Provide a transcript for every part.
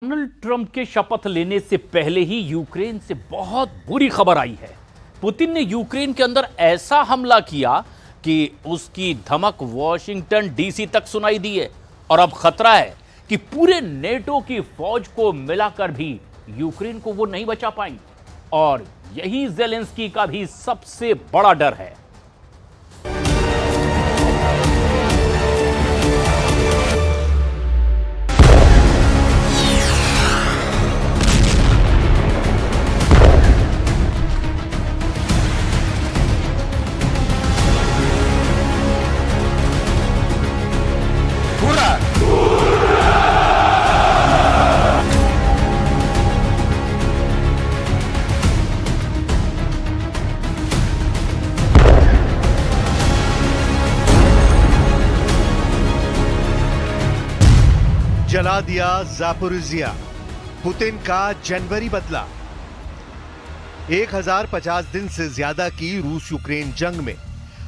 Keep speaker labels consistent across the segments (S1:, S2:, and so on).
S1: Donald Trump के शपथ लेने से पहले ही यूक्रेन से बहुत बुरी खबर आई है। पुतिन ने यूक्रेन के अंदर ऐसा हमला किया कि उसकी धमक वॉशिंगटन डीसी तक सुनाई दी है और अब खतरा है कि पूरे नेटो की फौज को मिलाकर भी यूक्रेन को वो नहीं बचा पाएंगे और यही ज़ेलेंस्की का भी सबसे बड़ा डर है।
S2: जला दिया ज़ापोरिज़िया, पुतिन का जनवरी बदला। 1050 दिन से ज्यादा की रूस यूक्रेन जंग में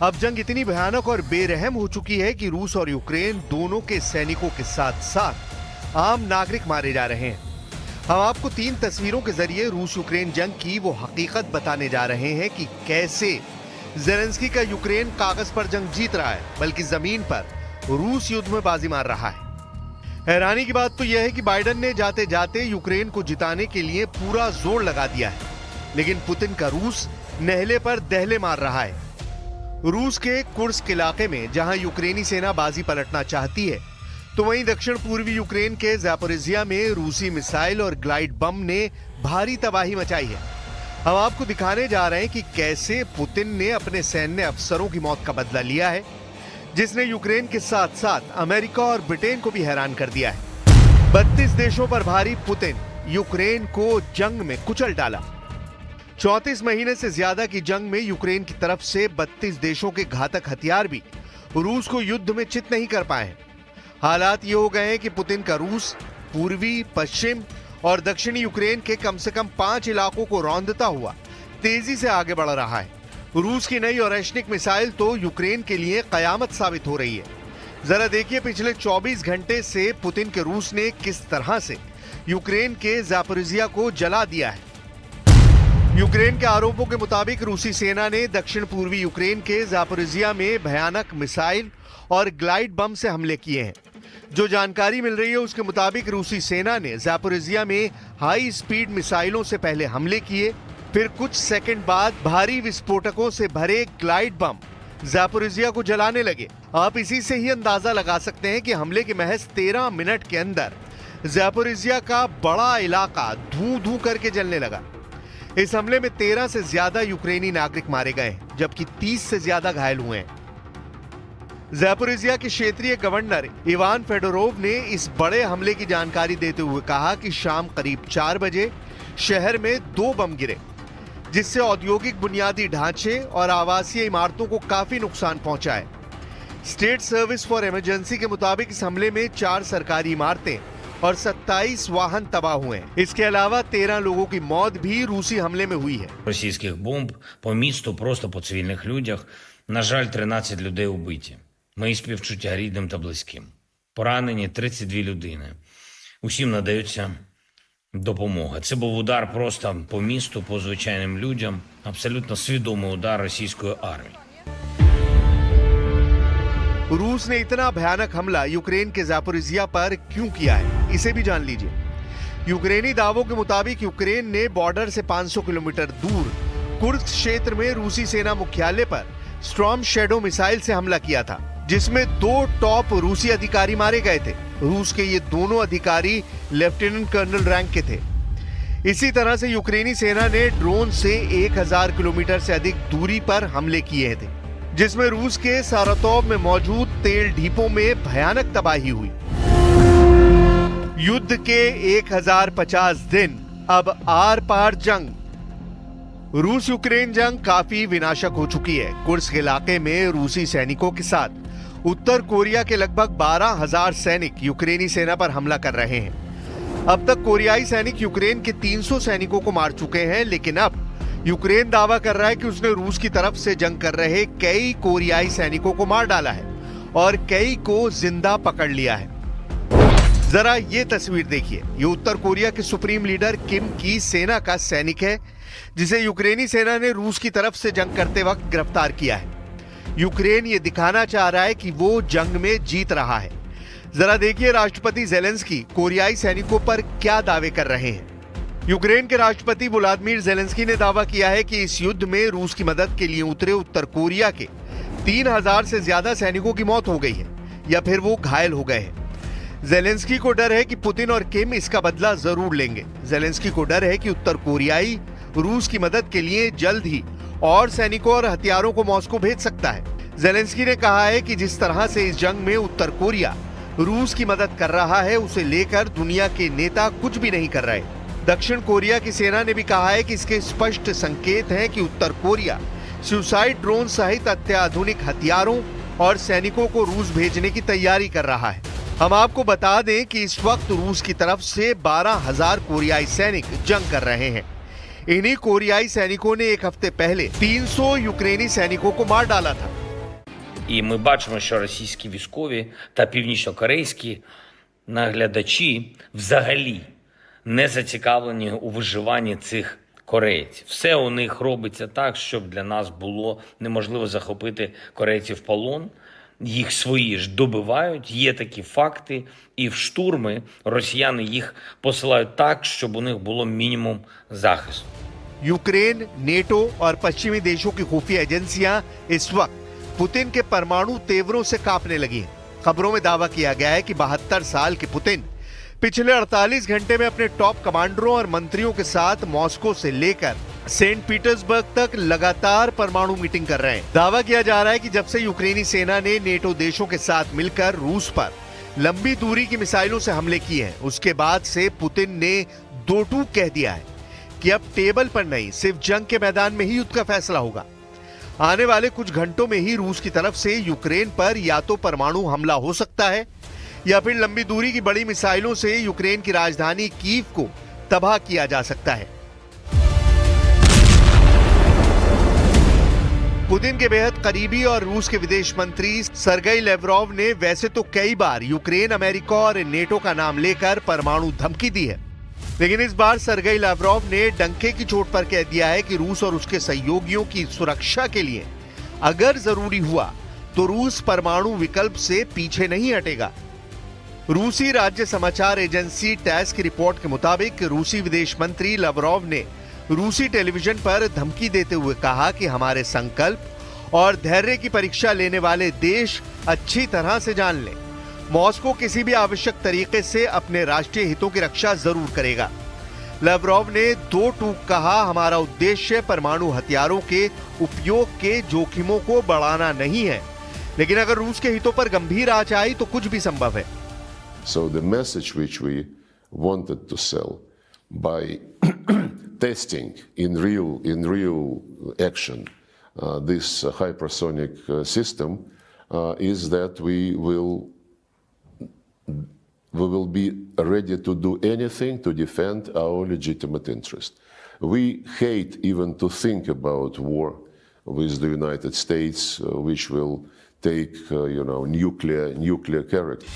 S2: अब जंग इतनी भयानक और बेरहम हो चुकी है कि रूस और यूक्रेन दोनों के सैनिकों के साथ साथ आम नागरिक मारे जा रहे हैं। हम आपको 3 तस्वीरों के जरिए रूस यूक्रेन जंग की वो हकीकत बताने जा रहे हैं कि कैसे ज़ेलेंस्की का यूक्रेन कागज पर जंग जीत रहा है, बल्कि जमीन पर रूस युद्ध में बाजी मार रहा है। हैरानी की बात तो यह है कि बाइडेन ने जाते जाते यूक्रेन को जिताने के लिए पूरा जोर लगा दिया है, लेकिन पुतिन का रूस नहले पर दहले मार रहा है। रूस के कुर्स्क इलाके में जहां यूक्रेनी सेना बाजी पलटना चाहती है, तो वहीं दक्षिण पूर्वी यूक्रेन के ज़ापोरिज़िया में रूसी मिसाइल और ग्लाइड बम ने भारी तबाही मचाई है। हम आपको दिखाने जा रहे हैं कि कैसे पुतिन ने अपने सैन्य अफसरों की मौत का बदला लिया है, जिसने यूक्रेन के साथ साथ अमेरिका और ब्रिटेन को भी हैरान कर दिया है। 32 देशों पर भारी पुतिन यूक्रेन को जंग में कुचल डाला। 34 महीने से ज्यादा की जंग में यूक्रेन की तरफ से 32 देशों के घातक हथियार भी रूस को युद्ध में चित नहीं कर पाए हैं। हालात ये हो गए हैं कि पुतिन का रूस पूर्वी, पश्चिम और दक्षिणी यूक्रेन के कम से कम 5 इलाकों को रौंदता हुआ तेजी से आगे बढ़ रहा है। रूस की नई ओरेशनिक मिसाइल तो यूक्रेन के लिए कयामत साबित हो रही है। जरा देखिए पिछले 24 घंटे से पुतिन के रूस ने किस तरह से यूक्रेन के ज़ापोरिज़िया को जला दिया है। यूक्रेन के आरोपों के मुताबिक रूसी सेना ने दक्षिण पूर्वी यूक्रेन के ज़ापोरिज़िया में भयानक मिसाइल और ग्लाइड बम से हमले किए हैं। जो जानकारी मिल रही है उसके मुताबिक रूसी सेना ने ज़ापोरिज़िया में हाई स्पीड मिसाइलों से पहले हमले किए, फिर कुछ सेकंड बाद भारी विस्फोटकों से भरे ग्लाइड बम ज़ापोरिज़िया को जलाने लगे। आप इसी से ही अंदाजा लगा सकते हैं कि हमले के महज 13 मिनट के अंदर ज़ापोरिज़िया का बड़ा इलाका धूं धूं करके जलने लगा। इस हमले में 13 से ज्यादा यूक्रेनी नागरिक मारे गए, जबकि 30 से ज्यादा घायल हुए हैं। ज़ापोरिज़िया के क्षेत्रीय गवर्नर इवान फेडोरोव ने इस बड़े हमले की जानकारी देते हुए कहा कि शाम करीब 4 बजे शहर में 2 बम गिरे, जिससे औद्योगिक बुनियादी ढांचे और आवासीय इमारतों को काफी नुकसान पहुंचा है। स्टेट सर्विस फॉर इमरजेंसी के मुताबिक इस हमले में 4 सरकारी इमारतें और 27 वाहन तबाह हुए हैं। इसके अलावा 13 लोगों की मौत भी रूसी हमले में हुई है।
S3: Російських бомб по місту, просто по цивільних людях. На жаль, 13 людей убиті. Мої співчуття рідним та близьким. Поранені 32 людини. Усім надається допомога. Це був удар просто по місту, по звичайним людям. Абсолютно свідомий удар російської армії.
S2: रूस ने इतना भयानक हमला यूक्रेन के ज़ापोरिज़िया पर क्यों किया है, इसे भी जान लीजिए। यूक्रेनी दावों के मुताबिक यूक्रेन ने बॉर्डर से 500 किलोमीटर दूर कुर्स्क क्षेत्र में रूसी सेना मुख्यालय पर स्टॉर्म शैडो मिसाइल से हमला किया था, जिसमें 2 टॉप रूसी अधिकारी मारे गए थे। रूस के ये दोनों अधिकारी लेफ्टिनेंट कर्नल रैंक के थे। इसी तरह से यूक्रेनी सेना ने ड्रोन से 1000 किलोमीटर से अधिक दूरी पर हमले किए थे, जिसमें रूस के सारातोव में मौजूद तेल डिपो में भयानक तबाही हुई। युद्ध के 1050 दिन, अब आर पार जंग। रूस यूक्रेन जंग काफी विनाशक हो चुकी है। कुर्स्क इलाके में रूसी सैनिकों के साथ उत्तर कोरिया के लगभग 12,000 सैनिक यूक्रेनी सेना पर हमला कर रहे हैं। अब तक कोरियाई सैनिक यूक्रेन के 300 सैनिकों को मार चुके हैं, लेकिन अब यूक्रेन दावा कर रहा है कि उसने रूस की तरफ से जंग कर रहे कई कोरियाई सैनिकों को मार डाला है और कई को जिंदा पकड़ लिया है। जरा ये तस्वीर देखिए। ये उत्तर कोरिया के सुप्रीम लीडर किम की सेना का सैनिक है, जिसे यूक्रेनी सेना ने रूस की तरफ से जंग करते वक्त गिरफ्तार किया है। यूक्रेन ये दिखाना चाह रहा है कि वो जंग में जीत रहा है। जरा देखिए राष्ट्रपति जेलेंस्की कोरियाई सैनिकों पर क्या दावे कर रहे हैं। यूक्रेन के राष्ट्रपति व्लादिमीर जेलेंस्की ने दावा किया है कि इस युद्ध में रूस की मदद के लिए उतरे उत्तर कोरिया के 3000 से ज्यादा सैनिकों की मौत हो गई है या फिर वो घायल हो गए हैं। जेलेंस्की को डर है कि पुतिन और किम इसका बदला जरूर लेंगे। जेलेंस्की को डर है कि उत्तर कोरियाई रूस की मदद के लिए जल्द ही और सैनिकों और हथियारों को मॉस्को भेज सकता है। जेलेंस्की ने कहा है कि जिस तरह से इस जंग में उत्तर कोरिया रूस की मदद कर रहा है, उसे लेकर दुनिया के नेता कुछ भी नहीं कर रहे। दक्षिण कोरिया की सेना ने भी कहा है कि इसके स्पष्ट संकेत हैं कि उत्तर कोरिया सुसाइड ड्रोन सहित अत्याधुनिक हथियारों और सैनिकों को रूस भेजने की तैयारी कर रहा है। हम आपको बता दें कि इस वक्त रूस की तरफ से 12,000 कोरियाई सैनिक जंग कर रहे हैं। इन्हीं कोरियाई सैनिकों ने एक हफ्ते पहले 300 यूक्रेनी सैनिकों को मार डाला था।
S3: І ми бачимо, що російські військові та північнокорейські наглядачі взагалі не зацікавлені у виживанні цих корейців. Все у них робиться так, щоб для нас було неможливо захопити корейців в полон. Їх свої ж добивають, є такі факти, і в штурми росіяни їх посилають так, щоб у них було мінімум захисту.
S2: यूक्रेन, नेटो और पश्चिमी देशों की खुफिया एजेंसियां इस वक्त पुतिन के परमाणु तेवरों से कांपने लगी हैं। खबरों में दावा किया गया है कि 72 साल के पुतिन पिछले 48 घंटे में अपने टॉप कमांडरों और मंत्रियों के साथ मॉस्को से लेकर सेंट पीटर्सबर्ग तक लगातार परमाणु मीटिंग कर रहे हैं। दावा किया जा रहा है कि जब से यूक्रेनी सेना ने नेटो देशों के साथ मिलकर रूस पर लंबी दूरी की मिसाइलों से हमले किए हैं, उसके बाद से पुतिन ने दो टूक कह दिया है कि अब टेबल पर नहीं, सिर्फ जंग के मैदान में ही युद्ध का फैसला होगा। आने वाले कुछ घंटों में ही रूस की तरफ से यूक्रेन पर या तो परमाणु हमला हो सकता है या फिर लंबी दूरी की बड़ी मिसाइलों से यूक्रेन की राजधानी कीव को तबाह किया जा सकता है। पुतिन के बेहद करीबी और रूस के विदेश मंत्री सर्गेई लेवरोव ने वैसे तो कई बार यूक्रेन, अमेरिका और नेटो का नाम लेकर परमाणु धमकी दी है, लेकिन इस बार सर्गेई लावरोव ने डंके की चोट पर कह दिया है कि रूस और उसके सहयोगियों की सुरक्षा के लिए अगर जरूरी हुआ तो रूस परमाणु विकल्प से पीछे नहीं हटेगा। रूसी राज्य समाचार एजेंसी टैस की रिपोर्ट के मुताबिक रूसी विदेश मंत्री लावरोव ने रूसी टेलीविजन पर धमकी देते हुए कहा कि हमारे संकल्प और धैर्य की परीक्षा लेने वाले देश अच्छी तरह से जान लें, मॉस्को किसी भी आवश्यक तरीके से अपने राष्ट्रीय हितों की रक्षा जरूर करेगा। लावरोव ने दो टूक कहा, हमारा उद्देश्य परमाणु हथियारों के उपयोग के जोखिमों को बढ़ाना नहीं है, लेकिन अगर रूस के हितों पर गंभीर आंच आई तो कुछ भी संभव है।
S4: So the message which we wanted to sell by testing in real action this hypersonic system is that we will be ready to do anything to defend our legitimate interest. We hate even to think about war with the United States, which will take, nuclear character.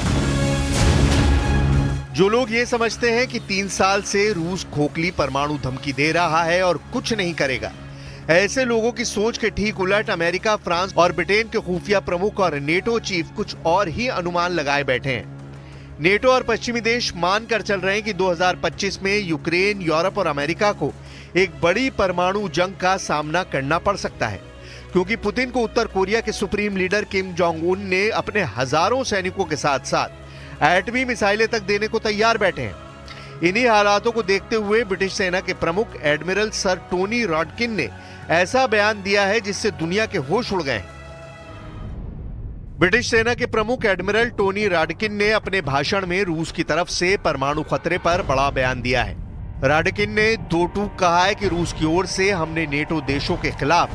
S2: जो लोग ये समझते हैं कि 3 साल से रूस खोखली परमाणु धमकी दे रहा है और कुछ नहीं करेगा, ऐसे लोगों की सोच के ठीक उलट अमेरिका, फ्रांस और ब्रिटेन के खुफिया प्रमुख और नेटो चीफ कुछ और ही अनुमान लगाए बैठे हैं। नेटो और पश्चिमी देश मानकर चल रहे हैं कि 2025 में यूक्रेन, यूरोप और अमेरिका को एक बड़ी परमाणु जंग का सामना करना पड़ सकता है, क्योंकि पुतिन को उत्तर कोरिया के supreme leader Kim Jong Un ने अपने हजारों सैनिकों के साथ साथ एटमी मिसाइलें तक देने को तैयार बैठे हैं। इन्हीं हालातों को देखते हुए ब्रिटिश सेना के प्रमुख एडमिरल सर टोनी रॉडकिन ने ऐसा बयान दिया है जिससे दुनिया के होश उड़ गए। ब्रिटिश सेना के प्रमुख एडमिरल टोनी रॉडकिन ने अपने भाषण में रूस की तरफ से परमाणु खतरे पर बड़ा बयान दिया है। रॉडकिन ने दो टूक कहा है कि रूस की ओर से हमने नेटो देशों के खिलाफ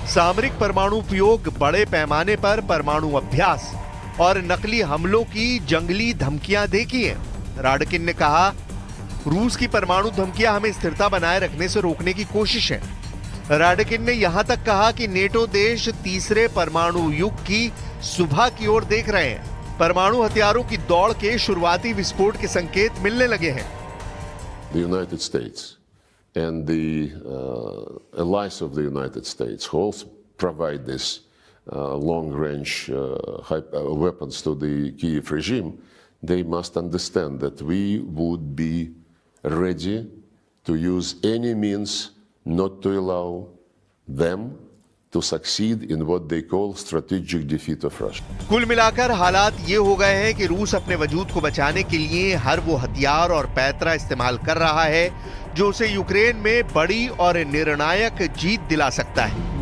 S2: सामरिक परमाणु उपयोग, बड़े पैमाने पर परमाणु अभ्यास और नकली हमलों की जंगली धमकियां देखी हैं। रॉडकिन ने कहा, रूस की परमाणु धमकियां हमें स्थिरता बनाए रखने से रोकने की कोशिश है। रॉडकिन ने यहां तक कहा कि नेटो देश तीसरे परमाणु युग की सुबह की ओर देख रहे हैं। परमाणु हथियारों की दौड़ के शुरुआती विस्फोट के संकेत मिलने लगे हैं।
S4: The United States and the allies of the United States who also provide this long-range weapons to the Kyiv regime, they must understand that we would be ready to use any means not to allow them to succeed in what they call strategic defeat of Russia.
S2: कुल मिलाकर हालात ये हो गए हैं कि रूस अपने वजूद को बचाने के लिए हर वो हथियार और पैतरा इस्तेमाल कर रहा है जो उसे यूक्रेन में बड़ी और निर्णायक जीत दिला सकता है।